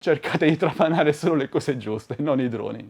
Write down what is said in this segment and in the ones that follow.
cercate di trapanare solo le cose giuste, non i droni.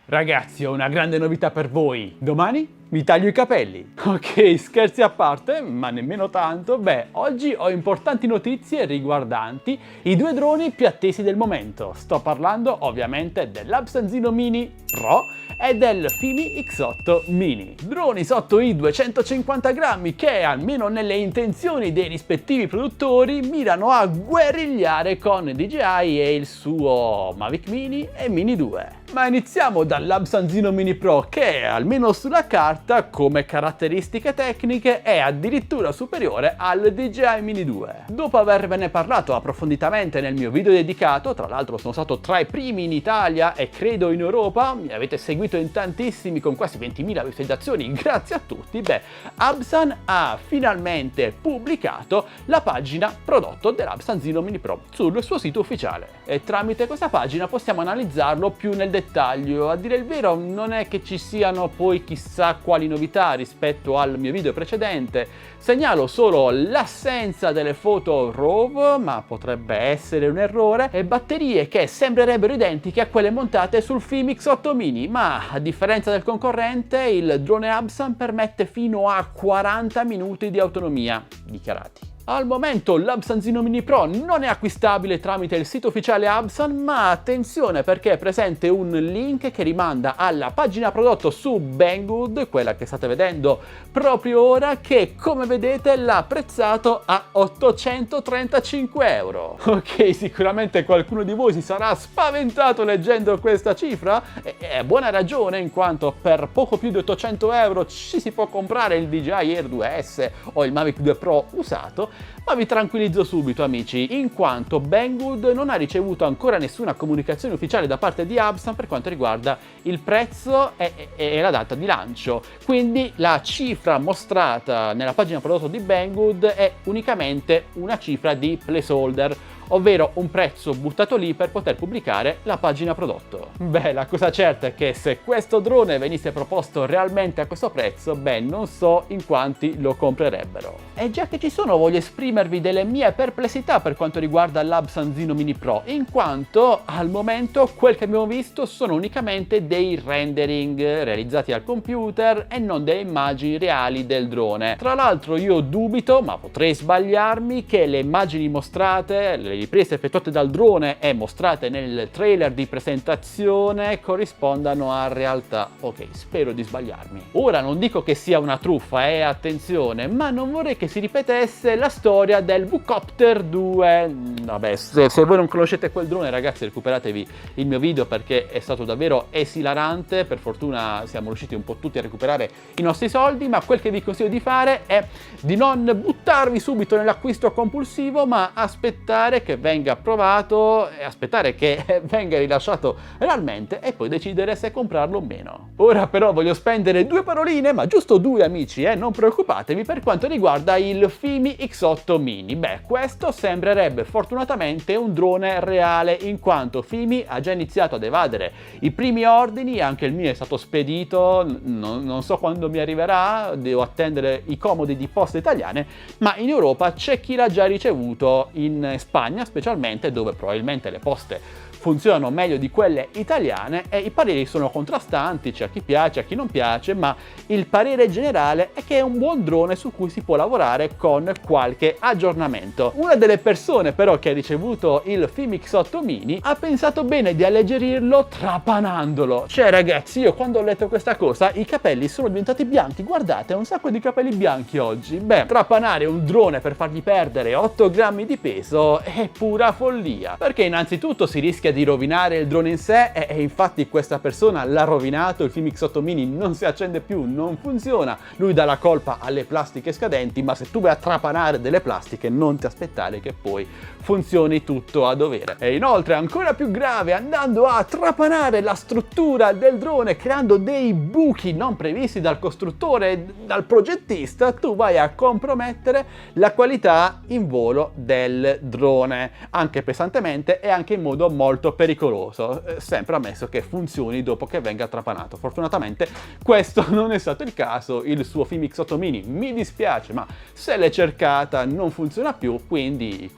Ragazzi, ho una grande novità per voi. Domani mi taglio i capelli. Ok, scherzi a parte, ma nemmeno tanto. Beh, oggi ho importanti notizie riguardanti i due droni più attesi del momento. Sto parlando ovviamente dell'Absanzino Mini Pro e del Fimi X8 Mini. Droni sotto i 250 grammi che, almeno nelle intenzioni dei rispettivi produttori, mirano a guerrigliare con DJI e il suo Mavic Mini e Mini 2. Ma iniziamo dall'Absanzino Mini Pro che, almeno sulla carta, come caratteristiche tecniche è addirittura superiore al DJI Mini 2. Dopo avervene parlato approfonditamente nel mio video dedicato, tra l'altro sono stato tra i primi in Italia e credo in Europa, mi avete seguito in tantissimi con quasi 20.000 visualizzazioni, grazie a tutti, beh, Absan ha finalmente pubblicato la pagina prodotto dell'Absanzino Mini Pro sul suo sito ufficiale e tramite questa pagina possiamo analizzarlo più nel dettaglio. A dire il vero non è che ci siano poi chissà quali novità rispetto al mio video precedente, segnalo solo l'assenza delle foto RAW, ma potrebbe essere un errore, e batterie che sembrerebbero identiche a quelle montate sul Fimi X8 Mini, ma a differenza del concorrente il drone Absan permette fino a 40 minuti di autonomia dichiarati. Al momento l'Absanzino Mini Pro non è acquistabile tramite il sito ufficiale Absan, ma attenzione perché è presente un link che rimanda alla pagina prodotto su Banggood, quella che state vedendo proprio ora, che come vedete l'ha prezzato a 835 euro. Ok, sicuramente qualcuno di voi si sarà spaventato leggendo questa cifra, e è buona ragione, in quanto per poco più di 800 euro ci si può comprare il DJI Air 2S o il Mavic 2 Pro usato. Ma vi tranquillizzo subito amici, in quanto Banggood non ha ricevuto ancora nessuna comunicazione ufficiale da parte di Absan per quanto riguarda il prezzo e la data di lancio, quindi la cifra mostrata nella pagina prodotto di Banggood è unicamente una cifra di placeholder, ovvero un prezzo buttato lì per poter pubblicare la pagina prodotto. Beh, la cosa certa è che se questo drone venisse proposto realmente a questo prezzo, beh, non so in quanti lo comprerebbero. E già che ci sono, voglio esprimervi delle mie perplessità per quanto riguarda l'Absanzino Mini Pro, in quanto al momento quel che abbiamo visto sono unicamente dei rendering realizzati al computer e non delle immagini reali del drone. Tra l'altro io dubito, ma potrei sbagliarmi, che le immagini mostrate, le riprese effettuate dal drone e mostrate nel trailer di presentazione corrispondano a realtà. Ok, spero di sbagliarmi. Ora non dico che sia una truffa, attenzione, ma non vorrei che si ripetesse la storia del Vucopter 2. Vabbè, se voi non conoscete quel drone, ragazzi, recuperatevi il mio video perché è stato davvero esilarante. Per fortuna siamo riusciti un po' tutti a recuperare i nostri soldi, ma quel che vi consiglio di fare è di non buttarvi subito nell'acquisto compulsivo, ma aspettare che venga approvato e aspettare che venga rilasciato realmente e poi decidere se comprarlo o meno. Ora però voglio spendere due paroline, ma giusto due amici, non preoccupatevi, per quanto riguarda il Fimi X8 Mini. Beh, questo sembrerebbe fortunatamente un drone reale, in quanto Fimi ha già iniziato ad evadere i primi ordini, anche il mio è stato spedito, non so quando mi arriverà, devo attendere i comodi di Poste Italiane, ma in Europa c'è chi l'ha già ricevuto, in Spagna specialmente, dove probabilmente le poste funzionano meglio di quelle italiane e i pareri sono contrastanti, c'è a chi piace, a chi non piace, ma il parere generale è che è un buon drone su cui si può lavorare con qualche aggiornamento. Una delle persone però che ha ricevuto il Fimi X8 Mini ha pensato bene di alleggerirlo trapanandolo. Cioè ragazzi, io quando ho letto questa cosa i capelli sono diventati bianchi, guardate, ho un sacco di capelli bianchi oggi. Beh, trapanare un drone per fargli perdere 8 grammi di peso è pura follia, perché innanzitutto si rischia di rovinare il drone in sé e infatti questa persona l'ha rovinato, il Fimi X8 Mini non si accende più, non funziona, lui dà la colpa alle plastiche scadenti, ma se tu vai a trapanare delle plastiche non ti aspettare che poi funzioni tutto a dovere. E inoltre, ancora più grave, andando a trapanare la struttura del drone creando dei buchi non previsti dal costruttore, dal progettista, tu vai a compromettere la qualità in volo del drone, anche pesantemente e anche in modo molto molto pericoloso, sempre ammesso che funzioni dopo che venga trapanato. Fortunatamente questo non è stato il caso, il suo Fimix 8 mini mi dispiace, ma se l'è cercata non funziona più, quindi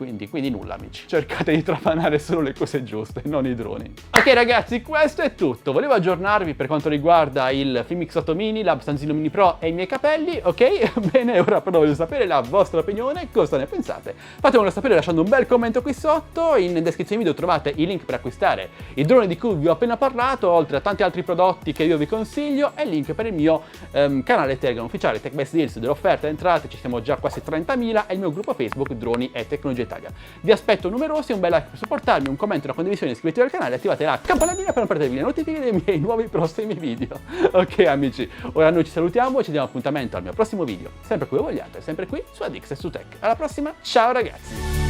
nulla amici. Cercate di trapanare solo le cose giuste, non i droni. Ok ragazzi, questo è tutto. Volevo aggiornarvi per quanto riguarda il Fimix 8 mini, l'Hub Stanzino Mini Pro e i miei capelli, ok? Bene, ora però voglio sapere la vostra opinione, cosa ne pensate. Fatemelo sapere lasciando un bel commento qui sotto, in descrizione video trovate i link per acquistare i droni di cui vi ho appena parlato, oltre a tanti altri prodotti che io vi consiglio, e il link per il mio canale Telegram ufficiale Tech Best Deals, delle offerte, entrate, ci siamo già quasi 30.000, e il mio gruppo Facebook Droni e Tecnologia Italia. Vi aspetto numerosi, un bel like per supportarmi, un commento, una condivisione, iscrivetevi al canale, attivate la campanellina per non perdervi le notifiche dei miei nuovi prossimi video. Ok amici, ora noi ci salutiamo e ci diamo appuntamento al mio prossimo video, sempre qui voi vogliate, sempre qui su Adix e su Tech. Alla prossima, ciao ragazzi!